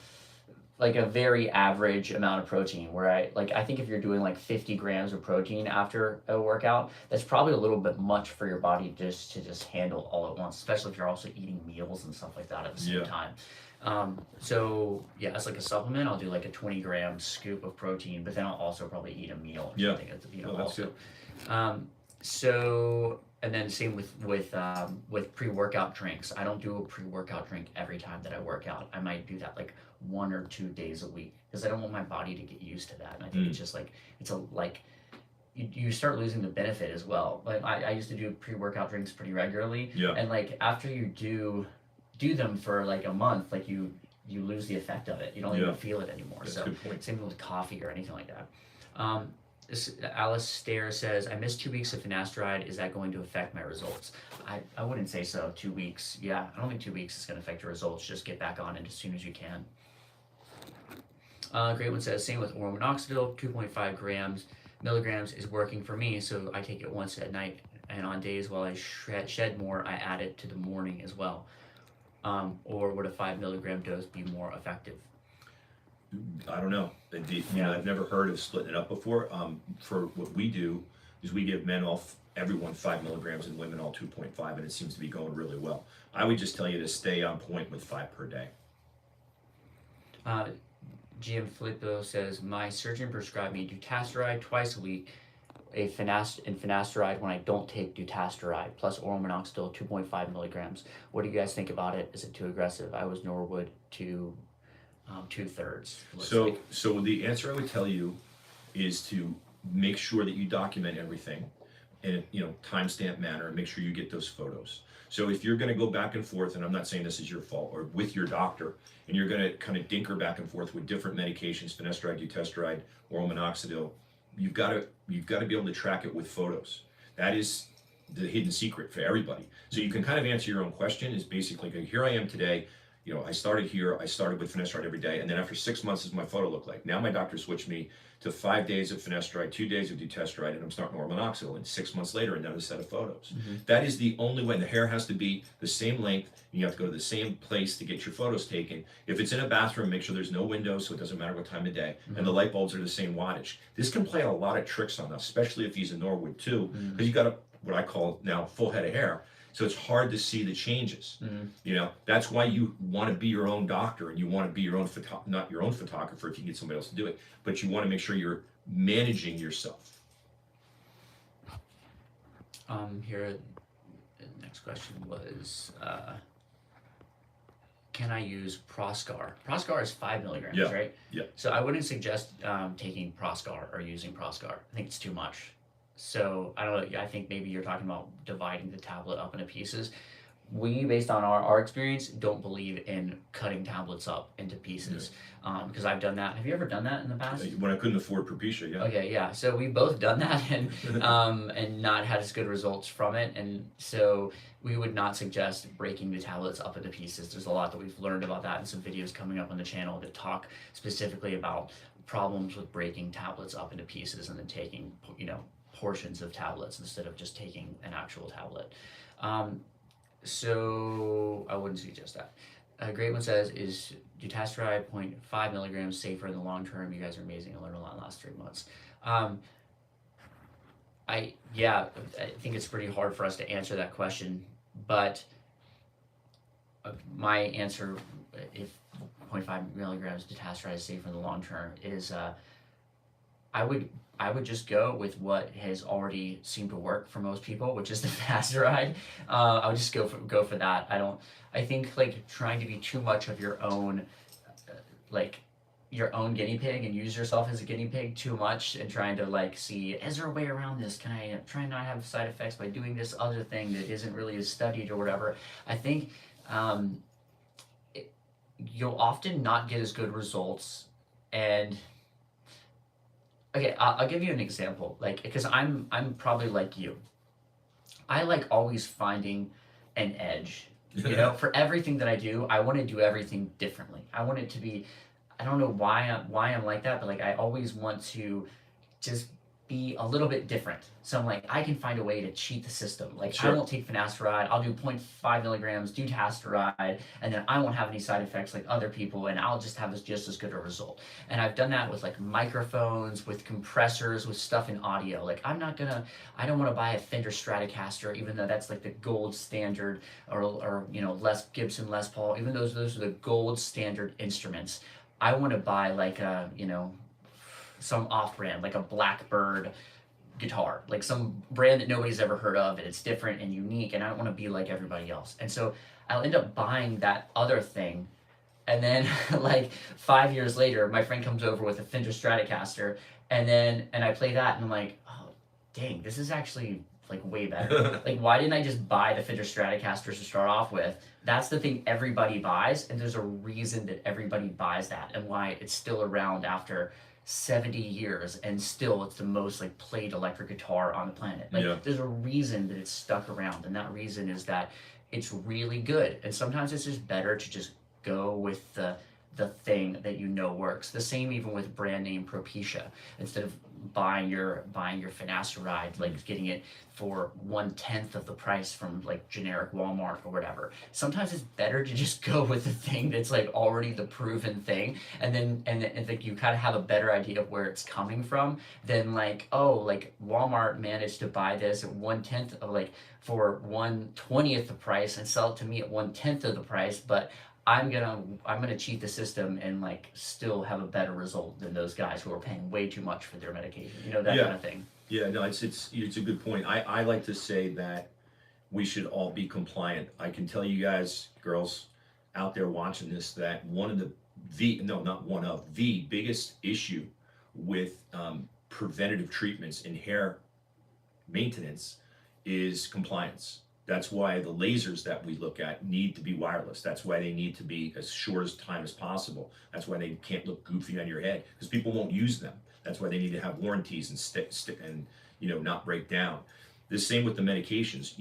like a very average amount of protein, where I think if you're doing like 50 grams of protein after a workout, that's probably a little bit much for your body just to handle all at once, especially if you're also eating meals and stuff like that at the same time. So yeah, as like a supplement, I'll do like a 20-gram scoop of protein, but then I'll also probably eat a meal or something, That's also. good. So, and then same with pre-workout drinks. I don't do a pre-workout drink every time that I work out. I might do that like 1 or 2 days a week, because I don't want my body to get used to that. And I think it's just like you start losing the benefit as well. Like I used to do pre-workout drinks pretty regularly, and like after you do them for like a month, like you lose the effect of it. You don't even feel it anymore. That's So a good point. same with coffee or anything like that. Alice Stair says, I missed 2 weeks of Finasteride. Is that going to affect my results? I wouldn't say so. 2 weeks. Yeah, I don't think 2 weeks is going to affect your results. Just get back on it as soon as you can. Great One says, same with oral minoxidil, 2.5 milligrams is working for me, so I take it once at night, and on days while I shed more, I add it to the morning as well. Or would a 5 milligram dose be more effective? I don't know. You know, I've never heard of splitting it up before. For what we do is we give everyone 5 milligrams and women all 2.5, and it seems to be going really well. I would just tell you to stay on point with 5 per day. GM Filippo says, my surgeon prescribed me dutasteride twice a week, and finasteride when I don't take dutasteride, plus oral minoxidil 2.5 milligrams. What do you guys think about it? Is it too aggressive? I was Norwood to 2/3. So the answer I would tell you is to make sure that you document everything in a timestamp manner, and make sure you get those photos. So if you're going to go back and forth, and I'm not saying this is your fault, or with your doctor, and you're going to kind of dinker back and forth with different medications, finasteride, dutasteride, oral minoxidil, you've got to be able to track it with photos. That is the hidden secret for everybody. So you can kind of answer your own question. Is basically, okay, here I am today. You know, I started with finasteride every day, and then after 6 months, does my photo look like? Now my doctor switched me to 5 days of finasteride, 2 days of dutasteride, and I'm starting oral minoxidil, and 6 months later, another set of photos. That is the only way. The hair has to be the same length, and you have to go to the same place to get your photos taken. If it's in a bathroom, make sure there's no windows, so it doesn't matter what time of day, and the light bulbs are the same wattage. This can play a lot of tricks on us, especially if he's in Norwood too, because you got what I call now full head of hair. So it's hard to see the changes. You know, that's why you want to be your own doctor, and you want to be your own not your own photographer if you get somebody else to do it, but you want to make sure you're managing yourself. Here, the next question was, can I use Proscar? Proscar is 5 milligrams, right? Yeah. So I wouldn't suggest taking Proscar or using Proscar. I think it's too much. So I don't know. I think maybe you're talking about dividing the tablet up into pieces. we, based on our experience, don't believe in cutting tablets up into pieces, because I've done that. Have you ever done that in the past? When I couldn't afford Propecia, yeah. Okay, yeah. So we've both done that and not had as good results from it, and so we would not suggest breaking the tablets up into pieces. There's a lot that we've learned about that, and some videos coming up on the channel that talk specifically about problems with breaking tablets up into pieces and then taking, portions of tablets instead of just taking an actual tablet. So I wouldn't suggest that. Great one says, is dutasteride 0.5 milligrams safer in the long term? You guys are amazing. I learned a lot in the last 3 months. I think it's pretty hard for us to answer that question, but my answer, if 0.5 milligrams dutasteride is safer in the long term, is I would just go with what has already seemed to work for most people, which is the Finasteride. I would just go for that. I think like trying to be too much of your own guinea pig and use yourself as a guinea pig too much and trying to like see, is there a way around this? Can I try and not have side effects by doing this other thing that isn't really as studied or whatever? I think you'll often not get as good results. And okay, I'll give you an example, like, because I'm probably like you. I like always finding an edge. For everything that I do, I want to do everything differently. I want it to be, I don't know why I'm like that, but like I always want to just be a little bit different. So I'm like, I can find a way to cheat the system. Like, sure. I won't take Finasteride, I'll do 0.5 milligrams dutasteride, and then I won't have any side effects like other people, and I'll just have just as good a result. And I've done that with like microphones, with compressors, with stuff in audio. Like, I don't want to buy a Fender Stratocaster, even though that's like the gold standard, or Gibson Les Paul, even though those are the gold standard instruments. I want to buy like a, some off-brand, like a Blackbird guitar, like some brand that nobody's ever heard of, and it's different and unique, and I don't want to be like everybody else. And so I'll end up buying that other thing, and then like 5 years later, my friend comes over with a Fender Stratocaster, and I play that, and I'm like, oh, dang, this is actually like way better. Like, why didn't I just buy the Fender Stratocasters to start off with? That's the thing everybody buys, and there's a reason that everybody buys that, and why it's still around after 70 years, and still it's the most like played electric guitar on the planet. Like, there's a reason that it's stuck around, and that reason is that it's really good. And sometimes it's just better to just go with the thing that works. The same even with brand name Propecia. Instead of buying your Finasteride, like getting it for 1/10 of the price from like generic Walmart or whatever. Sometimes it's better to just go with the thing that's like already the proven thing, and then like you kind of have a better idea of where it's coming from than like, oh, like Walmart managed to buy this at 1/10 of like for 1/20th the price and sell it to me at 1/10 of the price, but I'm gonna cheat the system and like still have a better result than those guys who are paying way too much for their medication. That kind of thing. Yeah, no, it's a good point. I like to say that we should all be compliant. I can tell you guys, girls out there watching this, that the biggest issue with preventative treatments in hair maintenance is compliance. That's why the lasers that we look at need to be wireless. That's why they need to be as short as time as possible. That's why they can't look goofy on your head, because people won't use them. That's why they need to have warranties and stick and not break down. The same with the medications.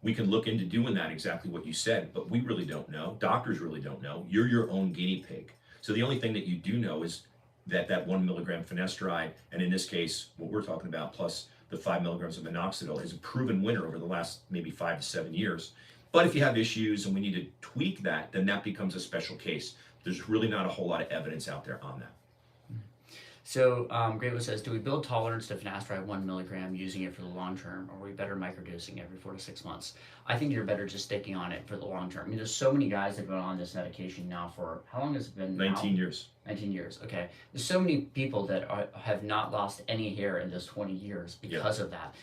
We can look into doing that, exactly what you said, but we really don't know. Doctors really don't know. You're your own guinea pig. So the only thing that you do know is that 1 milligram Finasteride, and in this case, what we're talking about, plus the 5 milligrams of minoxidil, is a proven winner over the last maybe 5 to 7 years. But if you have issues and we need to tweak that, then that becomes a special case. There's really not a whole lot of evidence out there on that. So Great One says, do we build tolerance to Finasteride 1 milligram using it for the long term, or are we better microdosing every 4 to 6 months? I think you're better just sticking on it for the long term. I mean, there's so many guys that have been on this medication now for, how long has it been 19 years. 19 years, okay. There's so many people that have not lost any hair in those 20 years because of that.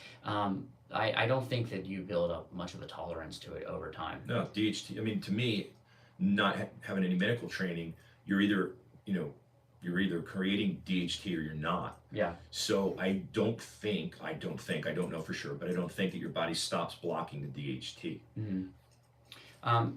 I don't think that you build up much of a tolerance to it over time. No, DHT, I mean, to me, not having any medical training, you're either creating DHT or you're not. Yeah. So I don't know for sure, but I don't think that your body stops blocking the DHT. Mm-hmm.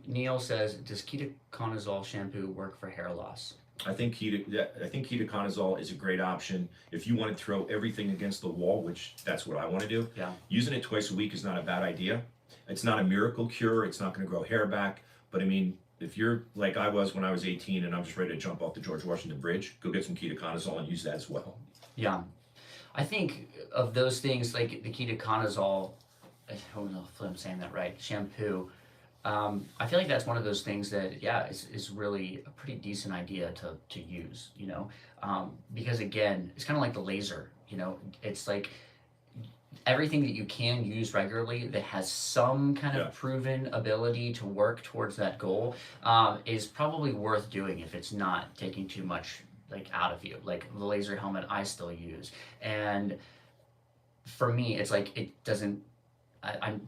Neil says, does ketoconazole shampoo work for hair loss? I think ketoconazole is a great option if you want to throw everything against the wall, which that's what I want to do. Yeah. Using it twice a week is not a bad idea. It's not a miracle cure. It's not going to grow hair back. But I mean, if you're like I was when I was 18 and I'm just ready to jump off the George Washington Bridge, go get some ketoconazole and use that as well. Yeah. I think of those things like the ketoconazole, I don't know if I'm saying that right, shampoo. I feel like that's one of those things that, yeah, is really a pretty decent idea to use, you know, because again, it's kind of like the laser, you know, it's like everything that you can use regularly that has some kind of proven ability to work towards that goal is probably worth doing if it's not taking too much like out of you. Like the laser helmet I still use, and for me, it's like it doesn't.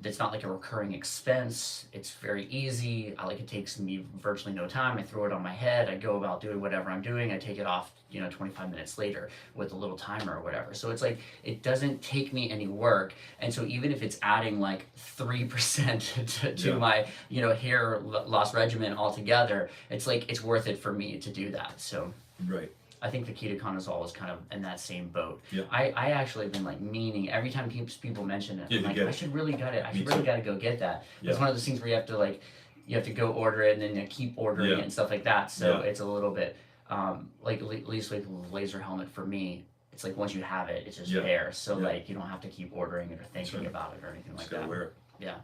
It's not like a recurring expense. It's very easy. It takes me virtually no time. I throw it on my head. I go about doing whatever I'm doing. I take it off, 25 minutes later with a little timer or whatever. So it's like, it doesn't take me any work. And so even if it's adding like 3% to my, hair loss regimen altogether, it's like, it's worth it for me to do that. So. Right. I think the ketoconazole is kind of in that same boat. Yeah. I actually have been like meaning every time people mention it, I'm like, I should really got it. I should really got to go get that. It's one of those things where you have to go order it and then keep ordering it and stuff like that. So it's a little bit like at least like the laser helmet for me. It's like once you have it, it's just there. So like you don't have to keep ordering it or thinking about it or anything like that. Wear it. Yeah.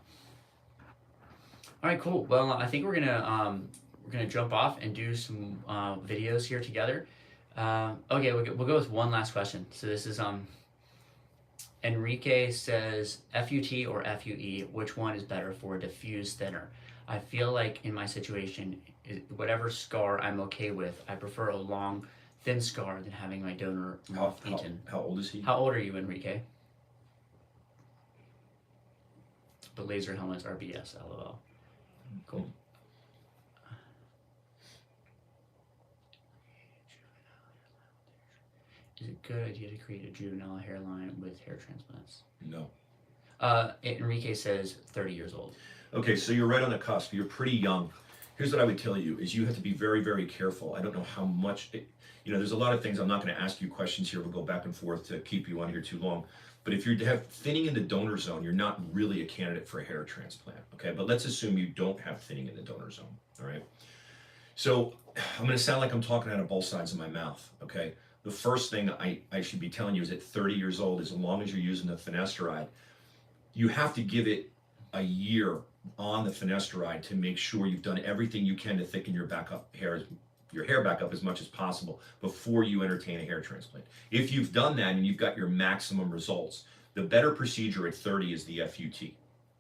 All right, cool. Well, I think we're gonna jump off and do some videos here together. Okay, we'll go with one last question. So this is Enrique says, FUT or FUE, which one is better for a diffuse thinner? I feel like in my situation, whatever scar I'm okay with, I prefer a long, thin scar than having my donor eaten. How old is he? How old are you, Enrique? But laser helmets are BS, lol. Cool. Is it a good idea to create a juvenile hairline with hair transplants? No. Enrique says 30 years old. Okay, so you're right on the cusp. You're pretty young. Here's what I would tell you is you have to be very, very careful. I don't know how much, there's a lot of things. I'm not going to ask you questions here. We'll go back and forth to keep you on here too long. But if you have thinning in the donor zone, you're not really a candidate for a hair transplant, okay? But let's assume you don't have thinning in the donor zone, all right? So I'm going to sound like I'm talking out of both sides of my mouth, okay? The first thing I should be telling you is at 30 years old, as long as you're using the Finasteride, you have to give it a year on the Finasteride to make sure you've done everything you can to thicken your hair back up as much as possible before you entertain a hair transplant. If you've done that and you've got your maximum results, the better procedure at 30 is the FUT.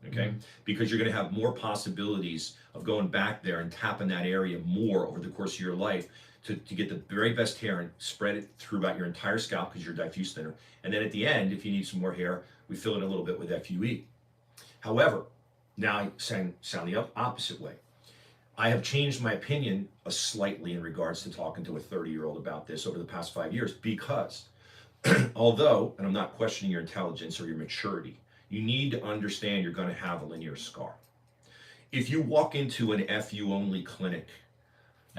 Okay, because you're going to have more possibilities of going back there and tapping that area more over the course of your life to get the very best hair and spread it throughout your entire scalp because you're diffuse thinner. And then at the end, if you need some more hair, we fill it a little bit with FUE. However, now I sound the opposite way. I have changed my opinion slightly in regards to talking to a 30-year-old about this over the past 5 years because although, and I'm not questioning your intelligence or your maturity, you need to understand you're going to have a linear scar. If you walk into an FU only clinic,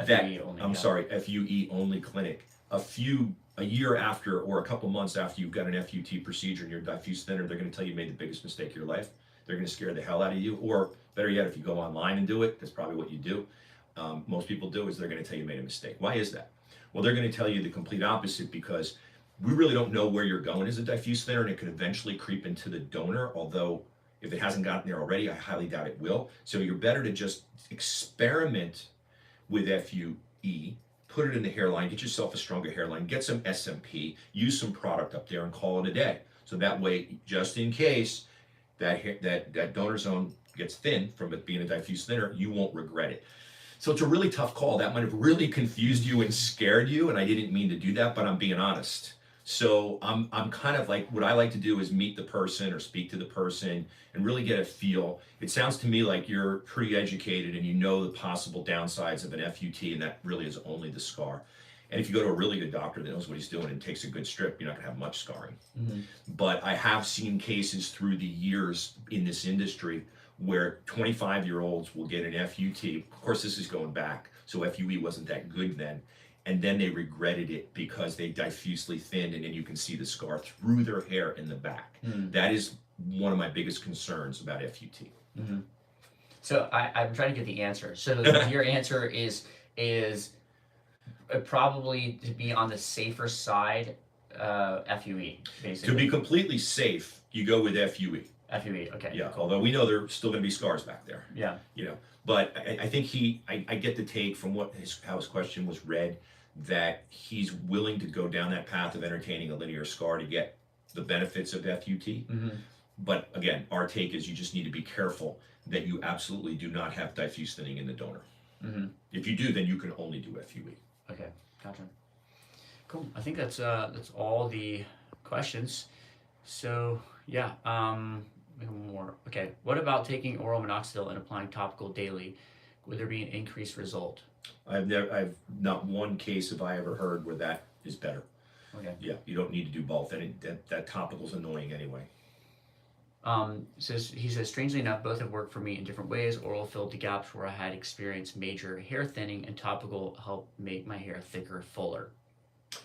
FUE only clinic, a year after or a couple months after you've got an FUT procedure and you're diffuse thinner, they're going to tell you made the biggest mistake of your life. They're going to scare the hell out of you. Or better yet, if you go online and do it, that's probably what you do. Most people do is they're going to tell you made a mistake. Why is that? Well, they're going to tell you the complete opposite because we really don't know where you're going as a diffuse thinner, and it could eventually creep into the donor, although if it hasn't gotten there already, I highly doubt it will. So you're better to just experiment with FUE, put it in the hairline, get yourself a stronger hairline, get some SMP, use some product up there and call it a day. So that way, just in case that donor zone gets thin from it being a diffuse thinner, you won't regret it. So it's a really tough call. That might have really confused you and scared you, and I didn't mean to do that, but I'm being honest. So I'm kind of like, what I like to do is meet the person or speak to the person and really get a feel. It sounds to me like you're pretty educated and you know the possible downsides of an FUT, and that really is only the scar. And if you go to a really good doctor that knows what he's doing and takes a good strip, you're not gonna have much scarring. But I have seen cases through the years in this industry where 25-year-olds will get an FUT. Of course, this is going back, so FUE wasn't that good then. And then they regretted it because they diffusely thinned, and then you can see the scar through their hair in the back. That is one of my biggest concerns about FUT. So I'm trying to get the answer. So your answer is probably to be on the safer side, FUE, basically. To be completely safe, you go with FUE. FUE, okay. Yeah, although we know there's still going to be scars back there. Yeah. You know, but I think I get the take from how his question was read, that he's willing to go down that path of entertaining a linear scar to get the benefits of FUT. But again, our take is you just need to be careful that you absolutely do not have diffuse thinning in the donor. If you do, then you can only do FUE. Okay, gotcha. Cool. I think that's all the questions. So yeah, more. Okay, what about taking oral minoxidil and applying topical daily? Would there be an increased result? I've not one case have I ever heard where that is better. Okay. Yeah, you don't need to do both. That topical's annoying anyway. He says, strangely enough, both have worked for me in different ways. Oral filled the gaps where I had experienced major hair thinning, and topical helped make my hair thicker, fuller.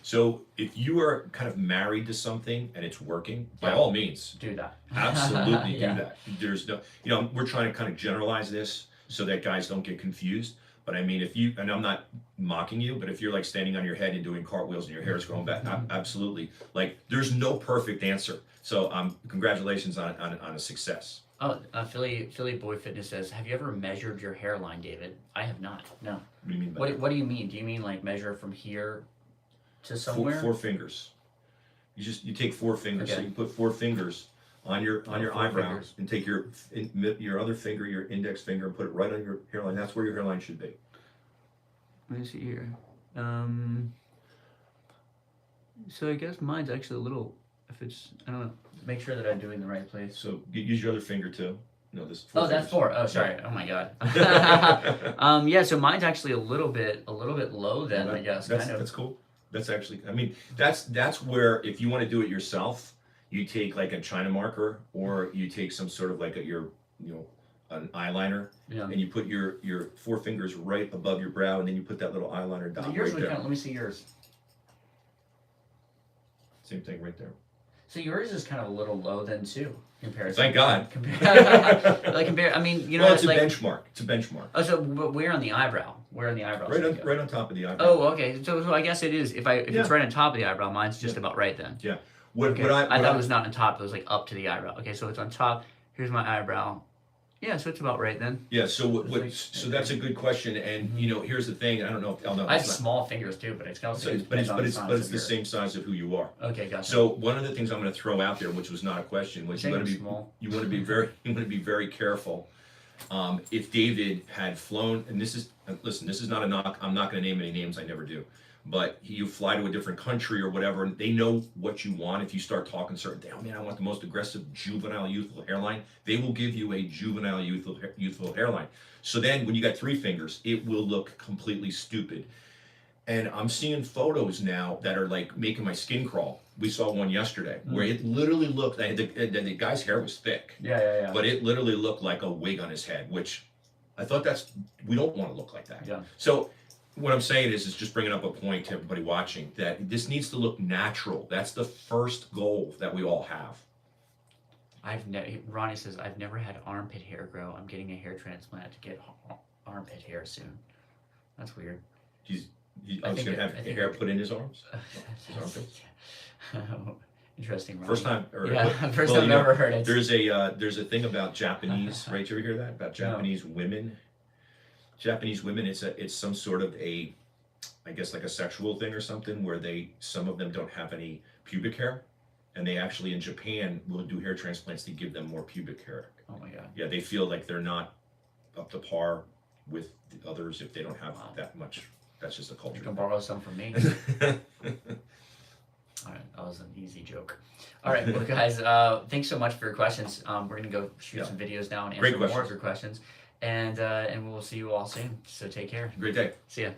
So if you are kind of married to something and it's working, by all means, do that. Absolutely do that. There's no, we're trying to kind of generalize this so that guys don't get confused. But I mean, if you, and I'm not mocking you, but if you're like standing on your head and doing cartwheels and your hair is growing back, absolutely. Like, there's no perfect answer. So congratulations on a success. Oh, Philly Boy Fitness says, have you ever measured your hairline, David? I have not. No. What do you mean by that? What do you mean? Do you mean like measure from here to somewhere? Four fingers. You take 4 fingers. Okay. So you put 4 fingers on your eyebrow fingers. and take your other finger, your index finger, and put it right on your hairline. That's where your hairline should be. Let me see here. So I guess mine's actually a little. If it's, I don't know. Make sure that I'm doing the right place. So use your other finger too. No, this. Oh, that's 4. Oh, sorry. Oh my God. Yeah. So mine's actually a little bit low then. I guess. That's cool. That's actually. I mean, that's where if you want to do it yourself, you take like a China marker, or you take some sort of like an eyeliner, and you put your 4 fingers right above your brow, and then you put that little eyeliner dot yours right there. let me see yours. Same thing right there. So yours is kind of a little low then too, compared. Thank God. I mean, Well, it's a benchmark. It's a benchmark. Oh, so but where on the eyebrow? Where on the eyebrow? Right on top of the eyebrow. Oh, okay. So I guess it is. If it's right on top of the eyebrow, mine's just about right then. Yeah. I thought it was not on top. It was like up to the eyebrow. Okay, so it's on top. Here's my eyebrow. Yeah, so it's about right then. Yeah. So so that's a good question. And here's the thing. I don't know. I have small fingers too, but it's kind of. But it's the same size of who you are. Okay, gotcha. So one of the things I'm going to throw out there, which was not a question, was you want to be very careful. If David had flown, and this is not a knock. I'm not going to name any names. I never do. But you fly to a different country or whatever, and they know what you want. If you start talking certain things, I want the most aggressive juvenile youthful hairline, they will give you a juvenile youthful hairline. So then when you got 3 fingers, it will look completely stupid. And I'm seeing photos now that are like making my skin crawl. We saw one yesterday where it literally looked, the guy's hair was thick. Yeah. But it literally looked like a wig on his head, which I thought we don't want to look like that. Yeah. So what I'm saying is just bringing up a point to everybody watching, that this needs to look natural. That's the first goal that we all have. Ronnie says, I've never had armpit hair grow. I'm getting a hair transplant to get armpit hair soon. That's weird. He's going to have hair put in his arms? His armpits? Interesting, Ronnie. First time I've ever heard it. There's a thing about Japanese, right? Did you ever hear that? About Japanese women? Japanese women, it's some sort of I guess like a sexual thing or something, where some of them don't have any pubic hair, and they actually in Japan will do hair transplants to give them more pubic hair. Oh my God. Yeah, they feel like they're not up to par with the others if they don't have that much. That's just a culture. You can borrow some from me. All right, that was an easy joke. All right, well, guys, thanks so much for your questions. We're going to go shoot some videos now and answer more of your questions. And we'll see you all soon. So take care. Great day. See ya.